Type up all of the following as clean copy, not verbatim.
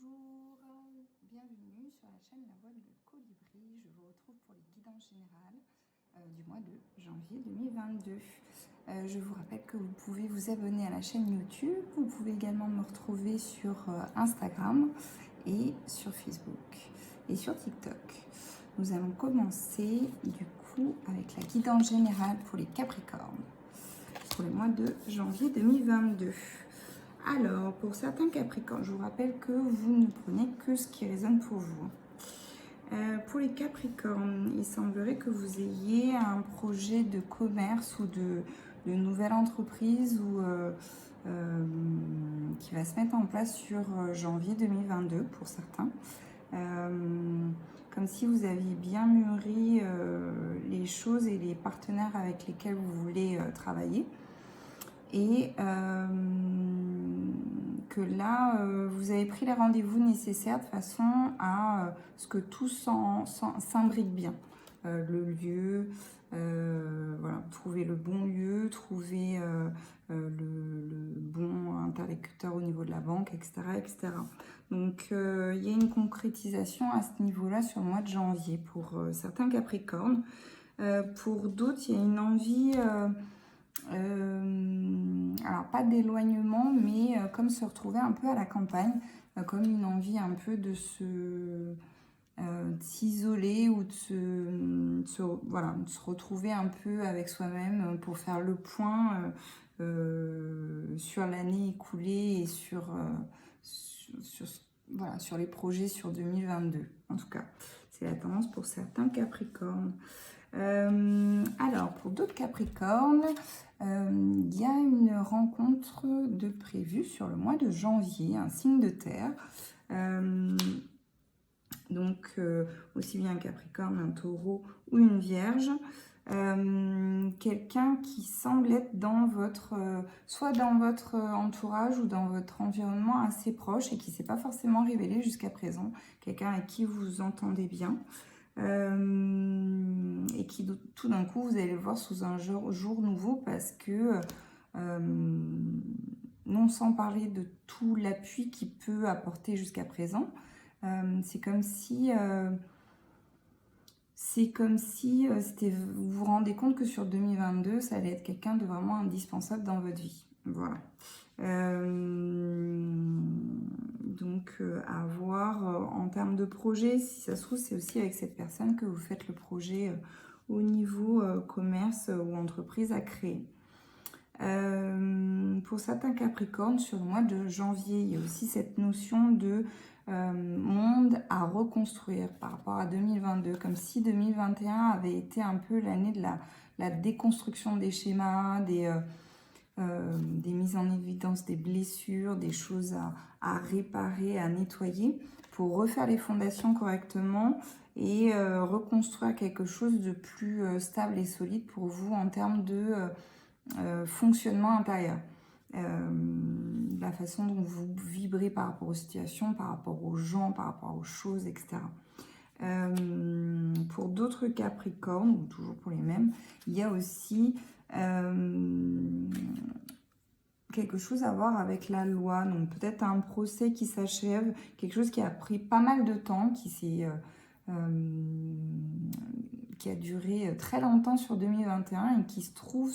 Bonjour, bienvenue sur la chaîne La Voix du Colibri. Je vous retrouve pour les guidances générales du mois de janvier 2022. Je vous rappelle que vous pouvez vous abonner à la chaîne YouTube. Vous pouvez également me retrouver sur Instagram et sur Facebook et sur TikTok. Nous allons commencer du coup avec la guidance générale pour les Capricornes pour le mois de janvier 2022. Alors, pour certains Capricornes, je vous rappelle que vous ne prenez que ce qui résonne pour vous. Pour les Capricornes, il semblerait que vous ayez un projet de commerce ou de nouvelle entreprise qui va se mettre en place sur janvier 2022 pour certains. Comme si vous aviez bien mûri les choses et les partenaires avec lesquels vous voulez travailler. Et que là, vous avez pris les rendez-vous nécessaires de façon à ce que tout s'imbrique bien. Le lieu, voilà, trouver le bon lieu, trouver le bon interlocuteur au niveau de la banque, etc. etc. Donc, il y a une concrétisation à ce niveau-là sur le mois de janvier pour certains Capricornes. Pour d'autres, il y a une envie... alors pas d'éloignement, mais comme se retrouver un peu à la campagne, comme une envie un peu de s'isoler ou de se retrouver un peu avec soi-même pour faire le point sur l'année écoulée et sur les projets sur 2022. En tout cas, c'est la tendance pour certains Capricornes. Alors, pour d'autres Capricornes, il y a une rencontre de prévue sur le mois de janvier, un signe de terre. Donc, aussi bien un Capricorne, un Taureau ou une Vierge. Quelqu'un qui semble être soit dans votre entourage ou dans votre environnement assez proche et qui ne s'est pas forcément révélé jusqu'à présent. Quelqu'un avec qui vous vous entendez bien. Et qui tout d'un coup vous allez le voir sous un jour nouveau parce que non sans parler de tout l'appui qu'il peut apporter jusqu'à présent, c'est comme si vous vous rendez compte que sur 2022 ça allait être quelqu'un de vraiment indispensable dans votre vie. Voilà. Donc à voir en termes de projet, si ça se trouve c'est aussi avec cette personne que vous faites le projet au niveau commerce ou entreprise à créer. Pour certains Capricornes, sur le mois de janvier, il y a aussi cette notion de monde à reconstruire par rapport à 2022, comme si 2021 avait été un peu l'année de la déconstruction des schémas, des mises en évidence des blessures, des choses à réparer, à nettoyer pour refaire les fondations correctement et reconstruire quelque chose de plus stable et solide pour vous en termes de fonctionnement intérieur. La façon dont vous vibrez par rapport aux situations, par rapport aux gens, par rapport aux choses, etc. Pour d'autres Capricornes, ou toujours pour les mêmes, il y a aussi quelque chose à voir avec la loi, donc peut-être un procès qui s'achève, quelque chose qui a pris pas mal de temps, qui a duré très longtemps sur 2021 et qui se trouve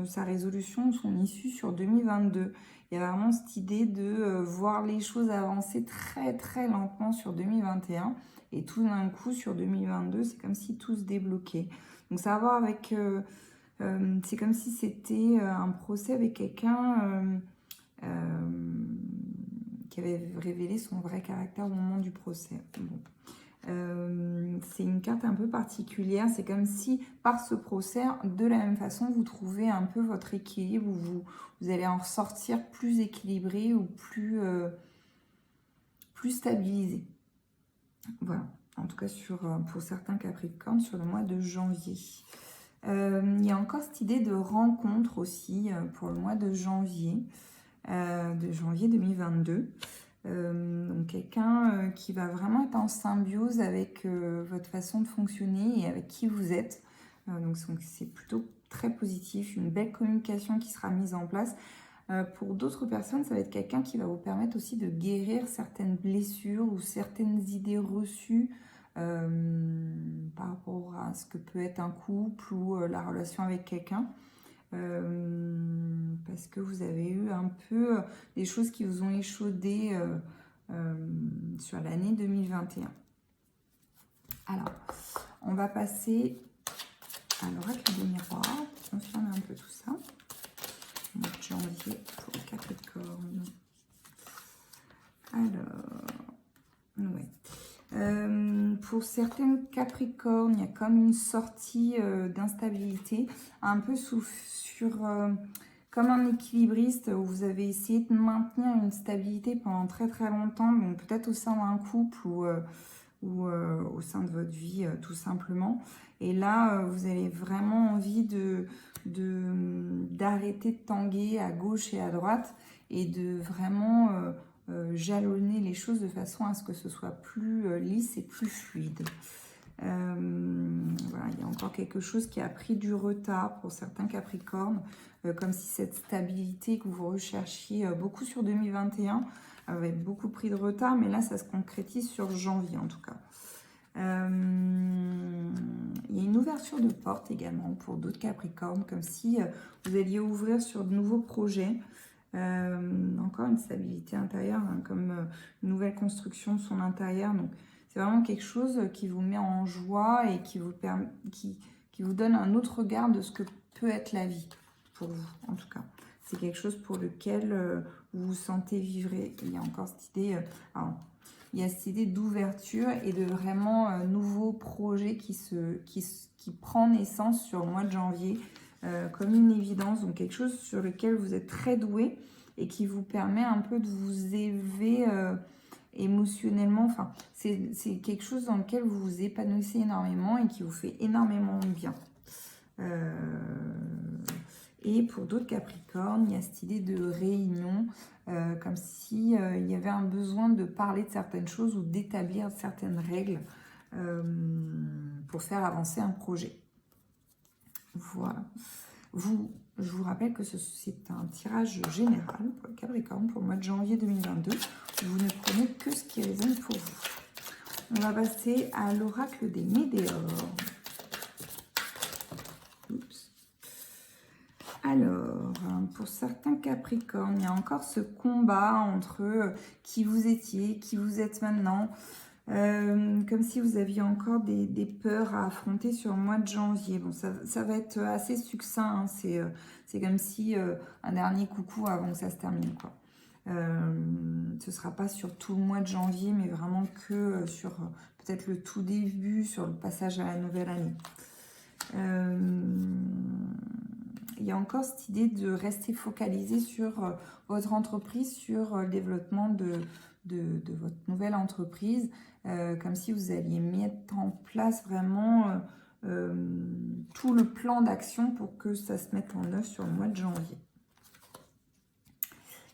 sa résolution, son issue sur 2022. Il y a vraiment cette idée de voir les choses avancer très très lentement sur 2021 et tout d'un coup sur 2022, c'est comme si tout se débloquait. Donc ça a à voir avec... c'est comme si c'était un procès avec quelqu'un qui avait révélé son vrai caractère au moment du procès. Bon. C'est une carte un peu particulière. C'est comme si par ce procès, de la même façon, vous trouvez un peu votre équilibre, où vous allez en ressortir plus équilibré ou plus stabilisé. Voilà. En tout cas, pour certains Capricornes, sur le mois de janvier. Il y a encore cette idée de rencontre aussi pour le mois de janvier 2022. Donc quelqu'un qui va vraiment être en symbiose avec votre façon de fonctionner et avec qui vous êtes. Donc c'est plutôt très positif, une belle communication qui sera mise en place Pour d'autres personnes, ça va être quelqu'un qui va vous permettre aussi de guérir certaines blessures ou certaines idées reçues par rapport à ce que peut être un couple ou la relation avec quelqu'un. Parce que vous avez eu un peu des choses qui vous ont échaudé sur l'année 2021. Alors, on va passer à l'oracle des miroirs pour confirmer un peu tout ça. Mois de janvier pour le Capricorne. Alors, ouais. Pour certaines Capricornes, il y a comme une sortie d'instabilité, un peu comme un équilibriste où vous avez essayé de maintenir une stabilité pendant très très longtemps, donc peut-être au sein d'un couple ou au sein de votre vie tout simplement. Et là, vous avez vraiment envie d'arrêter de tanguer à gauche et à droite et de vraiment jalonner les choses de façon à ce que ce soit plus lisse et plus fluide. Voilà, il y a encore quelque chose qui a pris du retard pour certains Capricornes, comme si cette stabilité que vous recherchiez beaucoup sur 2021 avait beaucoup pris de retard, mais là ça se concrétise sur janvier en tout cas. Il y a une ouverture de porte également pour d'autres Capricornes, comme si vous alliez ouvrir sur de nouveaux projets. Encore une stabilité intérieure, hein, comme une nouvelle construction de son intérieur. Donc c'est vraiment quelque chose qui vous met en joie et qui vous donne un autre regard de ce que peut être la vie pour vous, en tout cas. C'est quelque chose pour lequel vous vous sentez vibrer. Il y a encore cette idée... il y a cette idée d'ouverture et de vraiment nouveaux projets qui prend naissance sur le mois de janvier comme une évidence. Donc quelque chose sur lequel vous êtes très doué et qui vous permet un peu de vous élever émotionnellement. Enfin, c'est quelque chose dans lequel vous vous épanouissez énormément et qui vous fait énormément de bien. Et pour d'autres Capricornes, il y a cette idée de réunion, comme si il y avait un besoin de parler de certaines choses ou d'établir certaines règles pour faire avancer un projet. Voilà. Je vous rappelle que c'est un tirage général pour le Capricorne pour le mois de janvier 2022. Vous ne prenez que ce qui résonne pour vous. On va passer à l'oracle des météores. Oups. Alors, pour certains Capricornes, il y a encore ce combat entre qui vous étiez, qui vous êtes maintenant. Comme si vous aviez encore des peurs à affronter sur le mois de janvier. Bon, ça va être assez succinct, hein. C'est comme si un dernier coucou avant que ça se termine, quoi. Ce ne sera pas sur tout le mois de janvier, mais vraiment que sur peut-être le tout début, sur le passage à la nouvelle année. Il y a encore cette idée de rester focalisé sur votre entreprise, sur le développement de votre nouvelle entreprise, comme si vous alliez mettre en place vraiment tout le plan d'action pour que ça se mette en œuvre sur le mois de janvier.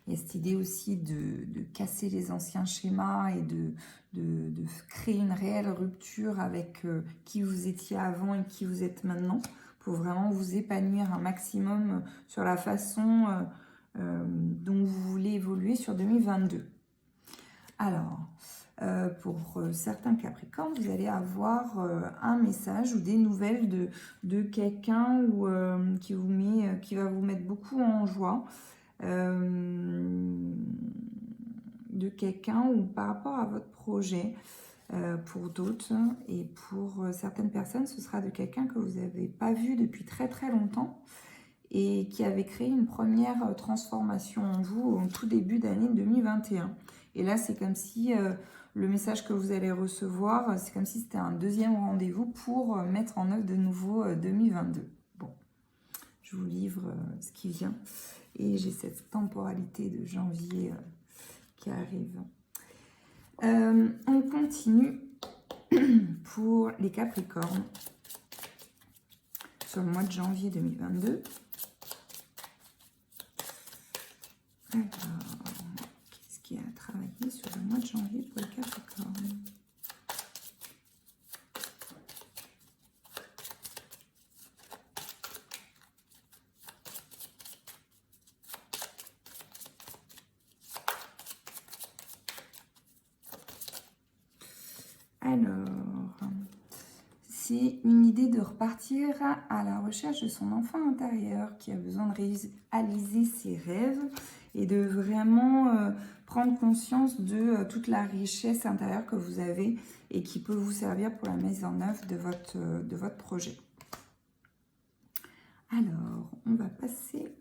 Il y a cette idée aussi de casser les anciens schémas et de créer une réelle rupture avec qui vous étiez avant et qui vous êtes maintenant, pour vraiment vous épanouir un maximum sur la façon dont vous voulez évoluer sur 2022. Alors, pour certains Capricornes, vous allez avoir un message ou des nouvelles de quelqu'un qui va vous mettre beaucoup en joie, de quelqu'un ou par rapport à votre projet. Pour d'autres et pour certaines personnes, ce sera de quelqu'un que vous n'avez pas vu depuis très très longtemps et qui avait créé une première transformation en vous au tout début d'année 2021. Et là, c'est comme si le message que vous allez recevoir, c'est comme si c'était un deuxième rendez-vous pour mettre en œuvre de nouveau 2022. Bon, je vous livre ce qui vient. Et j'ai cette temporalité de janvier qui arrive. On continue pour les Capricornes sur le mois de janvier 2022. Alors, qu'est-ce qui a travaillé sur le mois de janvier pour les Capricornes? Alors, c'est une idée de repartir à la recherche de son enfant intérieur qui a besoin de réaliser ses rêves et de vraiment prendre conscience de toute la richesse intérieure que vous avez et qui peut vous servir pour la mise en œuvre de votre projet. Alors, on va passer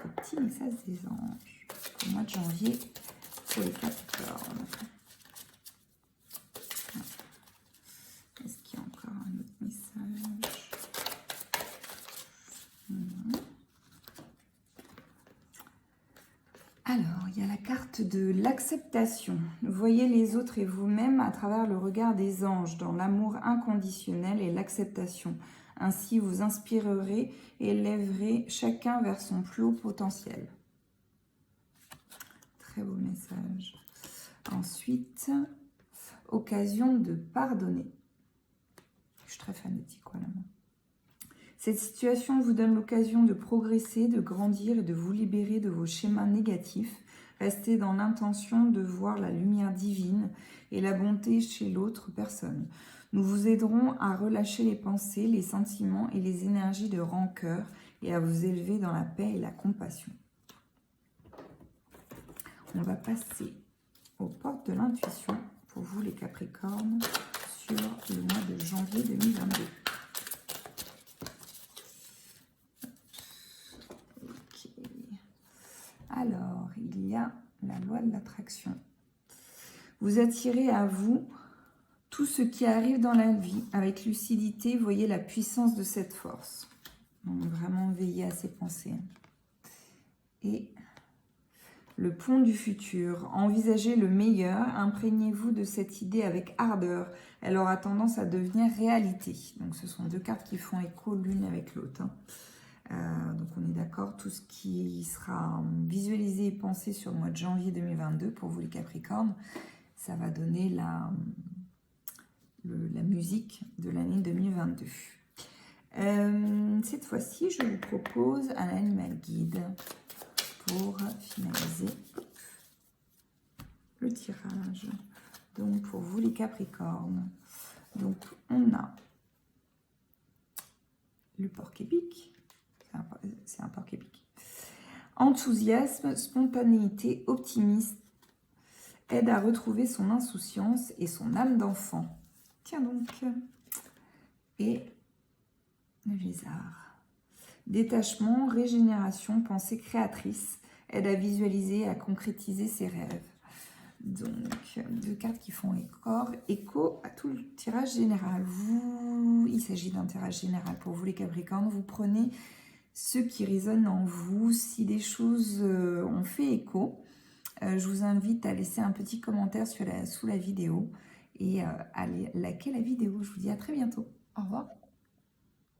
au petit message des anges pour le mois de janvier pour les Capricornes. Est-ce qu'il y a encore un autre message? Alors, il y a la carte de l'acceptation. Voyez les autres et vous-même à travers le regard des anges, dans l'amour inconditionnel et l'acceptation. Ainsi, vous inspirerez et lèverez chacun vers son plus haut potentiel. Très beau message. Ensuite, occasion de pardonner. Je suis très fanatique, voilà. Cette situation vous donne l'occasion de progresser, de grandir et de vous libérer de vos schémas négatifs. Restez dans l'intention de voir la lumière divine et la bonté chez l'autre personne. Nous vous aiderons à relâcher les pensées, les sentiments et les énergies de rancœur et à vous élever dans la paix et la compassion. On va passer aux portes de l'intuition pour vous les Capricornes sur le mois de janvier 2022. Alors, il y a la loi de l'attraction. Vous attirez à vous tout ce qui arrive dans la vie. Avec lucidité, voyez la puissance de cette force. Donc, vraiment veillez à ces pensées. Et le pont du futur. Envisagez le meilleur. Imprégnez-vous de cette idée avec ardeur. Elle aura tendance à devenir réalité. Donc, ce sont deux cartes qui font écho l'une avec l'autre. Donc on est d'accord, tout ce qui sera visualisé et pensé sur le mois de janvier 2022 pour vous les Capricornes, ça va donner la musique de l'année 2022. Cette fois-ci, je vous propose un animal guide pour finaliser le tirage. Donc pour vous les Capricornes, donc on a le porc-épic. C'est un porc-épic. Enthousiasme, spontanéité, optimisme, aide à retrouver son insouciance et son âme d'enfant. Tiens donc. Et le lézard. Détachement, régénération, pensée créatrice, aide à visualiser et à concrétiser ses rêves. Donc, deux cartes qui font écho à tout le tirage général. Il s'agit d'un tirage général pour vous les Capricornes. Vous prenez ce qui résonne en vous. Si des choses ont fait écho, je vous invite à laisser un petit commentaire sous la vidéo et à liker la vidéo. Je vous dis à très bientôt. Au revoir.